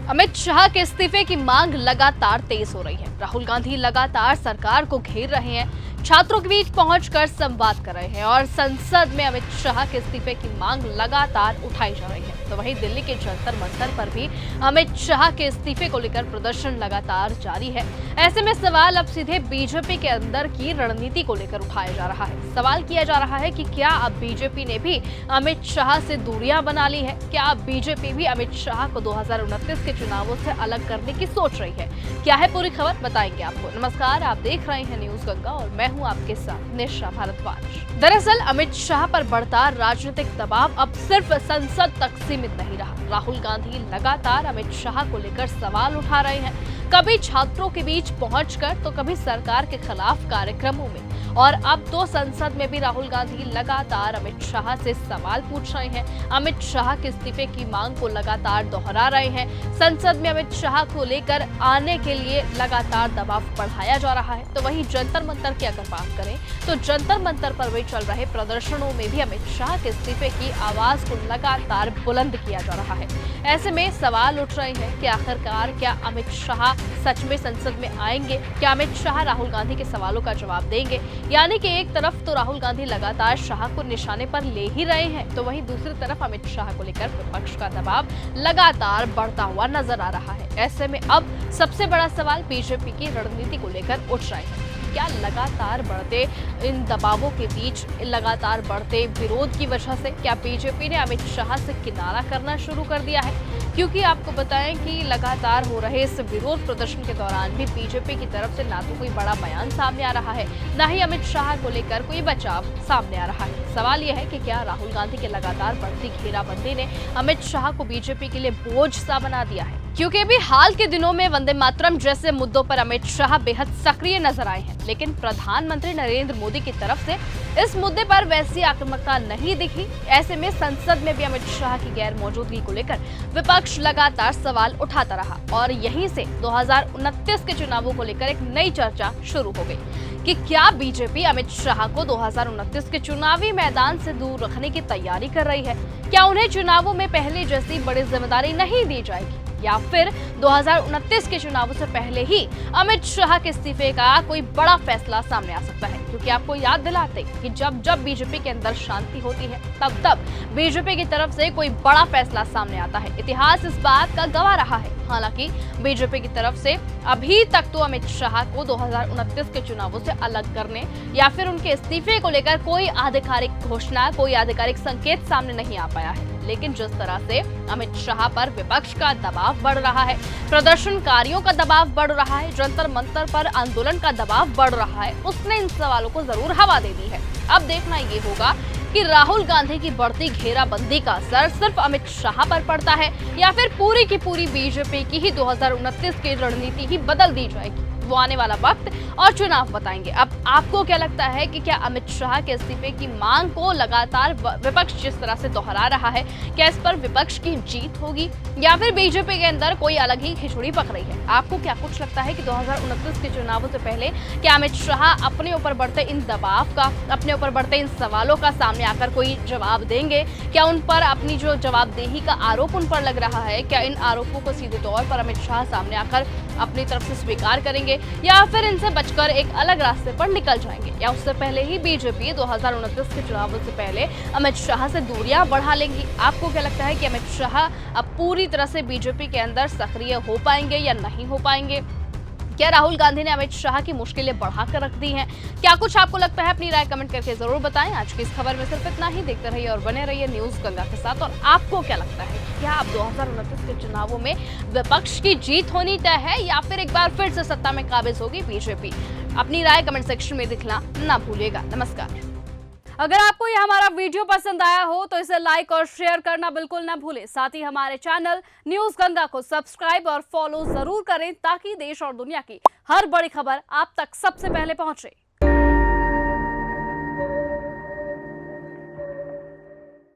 अमित शाह के इस्तीफे की मांग लगातार तेज हो रही है। राहुल गांधी लगातार सरकार को घेर रहे हैं, छात्रों के बीच पहुंचकर संवाद कर रहे हैं और संसद में अमित शाह के इस्तीफे की मांग लगातार उठाई जा रही है। तो वहीं दिल्ली के जंतर मंतर पर भी अमित शाह के इस्तीफे को लेकर प्रदर्शन लगातार जारी है। ऐसे में सवाल अब सीधे बीजेपी के अंदर की रणनीति को लेकर उठाया जा रहा है। सवाल किया जा रहा है कि क्या अब बीजेपी ने भी अमित शाह से दूरियां बना ली है? क्या अब बीजेपी भी अमित शाह को 2029 के चुनावों से अलग करने की सोच रही है? क्या है पूरी खबर, बताएंगे आपको। नमस्कार, आप देख रहे हैं न्यूज गंगा और मैं हूं आपके साथ निशा भारद्वाज। दरअसल अमित शाह पर बढ़ता राजनीतिक दबाव अब सिर्फ संसद तक सीमित नहीं रहा। राहुल गांधी लगातार अमित शाह को लेकर सवाल उठा रहे हैं, कभी छात्रों के बीच पहुंचकर तो कभी सरकार के खिलाफ कार्यक्रमों में, और अब तो संसद में भी राहुल गांधी लगातार अमित शाह से सवाल पूछ रहे हैं। अमित शाह के इस्तीफे की मांग को लगातार दोहरा रहे हैं। संसद में अमित शाह को लेकर आने के लिए लगातार दबाव बढ़ाया जा रहा है। तो वहीं जंतर मंतर की अगर बात करें तो जंतर मंतर पर भी चल रहे प्रदर्शनों में भी अमित शाह के इस्तीफे की आवाज को लगातार बुलंद किया जा रहा है। ऐसे में सवाल उठ रहे हैं कि आखिरकार क्या अमित शाह सच में संसद में आएंगे? क्या अमित शाह राहुल गांधी के सवालों का जवाब देंगे? यानी कि एक तरफ तो राहुल गांधी लगातार शाह को निशाने पर ले ही रहे हैं, तो वहीं दूसरी तरफ अमित शाह को लेकर विपक्ष का दबाव लगातार बढ़ता हुआ नजर आ रहा है। ऐसे में अब सबसे बड़ा सवाल बीजेपी की रणनीति को लेकर उठ रहे हैं। क्या लगातार बढ़ते इन दबावों के बीच, लगातार बढ़ते विरोध की वजह से क्या बीजेपी ने अमित शाह से किनारा करना शुरू कर दिया है? क्योंकि आपको बताएं कि लगातार हो रहे इस विरोध प्रदर्शन के दौरान भी बीजेपी की तरफ से ना तो कोई बड़ा बयान सामने आ रहा है, ना ही अमित शाह को लेकर कोई बचाव सामने आ रहा है। सवाल यह है कि क्या राहुल गांधी के लगातार बढ़ती घेराबंदी ने अमित शाह को बीजेपी के लिए बोझ सा बना दिया है? क्योंकि अभी हाल के दिनों में वंदे मातरम जैसे मुद्दों पर अमित शाह बेहद सक्रिय नजर आए हैं, लेकिन प्रधानमंत्री नरेंद्र मोदी की तरफ से इस मुद्दे पर वैसी आक्रामकता नहीं दिखी। ऐसे में संसद में भी अमित शाह की गैर मौजूदगी को लेकर विपक्ष लगातार सवाल उठाता रहा और यहीं से 2029 के चुनावों को लेकर एक नई चर्चा शुरू हो गई कि क्या बीजेपी अमित शाह को 2029 के चुनावी मैदान से दूर रखने की तैयारी कर रही है? क्या उन्हें चुनावों में पहले जैसी बड़ी जिम्मेदारी नहीं दी जाएगी, या फिर 2029 के चुनावों से पहले ही अमित शाह के इस्तीफे का कोई बड़ा फैसला सामने आ सकता है? क्योंकि आपको याद दिलाते कि जब जब बीजेपी के अंदर शांति होती है तब तब बीजेपी की तरफ से कोई बड़ा फैसला सामने आता है। इतिहास इस बात का गवाह रहा है। हालांकि बीजेपी की तरफ से अभी तक तो अमित शाह को 2029 के चुनावों से अलग करने या फिर उनके इस्तीफे को लेकर कोई आधिकारिक घोषणा, कोई आधिकारिक संकेत सामने नहीं आ पाया है। लेकिन जिस तरह से अमित शाह पर विपक्ष का दबाव बढ़ रहा है, प्रदर्शनकारियों का दबाव बढ़ रहा है, जंतर मंतर पर आंदोलन का दबाव बढ़ रहा है, उसने इन सवालों को जरूर हवा दे दी है। अब देखना ये होगा कि राहुल गांधी की बढ़ती घेराबंदी का असर सिर्फ अमित शाह पर पड़ता है या फिर पूरी की पूरी बीजेपी की ही 2029 की रणनीति ही बदल दी जाएगी। वो आने वाला वक्त और चुनाव बताएंगे। अब आपको क्या लगता है कि क्या अमित शाह के इस्तीफे की मांग को लगातार विपक्ष जिस तरह से दोहरा रहा है, क्या इस पर विपक्ष की जीत होगी या फिर बीजेपी के अंदर कोई अलग ही खिचड़ी पक रही है? आपको क्या कुछ लगता है कि 2029 के चुनावों से पहले क्या अमित शाह अपने ऊपर बढ़ते इन दबाव का, अपने ऊपर बढ़ते इन सवालों का सामने आकर कोई जवाब देंगे? क्या उन पर अपनी जो जवाबदेही का आरोप उन पर लग रहा है, क्या इन आरोपों को सीधे तौर पर अमित शाह सामने आकर अपनी तरफ से स्वीकार करेंगे या फिर इनसे बचकर एक अलग रास्ते पर निकल जाएंगे? या उससे पहले ही बीजेपी 2029 के चुनावों से पहले अमित शाह से दूरियां बढ़ा लेंगी? आपको क्या लगता है कि अमित शाह अब पूरी तरह से बीजेपी के अंदर सक्रिय हो पाएंगे या नहीं हो पाएंगे? क्या राहुल गांधी ने अमित शाह की मुश्किलें बढ़ाकर रख दी हैं? क्या कुछ आपको लगता है? अपनी राय कमेंट करके जरूर बताएं। आज की इस खबर में सिर्फ इतना ही। देखते रहिए और बने रहिए न्यूज गंगा के साथ। और आपको क्या लगता है, क्या अब 2029 के चुनावों में विपक्ष की जीत होनी तय है या फिर एक बार फिर से सत्ता में काबिज होगी बीजेपी? अपनी राय कमेंट सेक्शन में दिखना ना भूलिएगा। नमस्कार। अगर आपको यह हमारा वीडियो पसंद आया हो तो इसे लाइक और शेयर करना बिल्कुल ना भूलें। साथ ही हमारे चैनल न्यूज गंगा को सब्सक्राइब और फॉलो जरूर करें ताकि देश और दुनिया की हर बड़ी खबर आप तक सबसे पहले पहुंचे।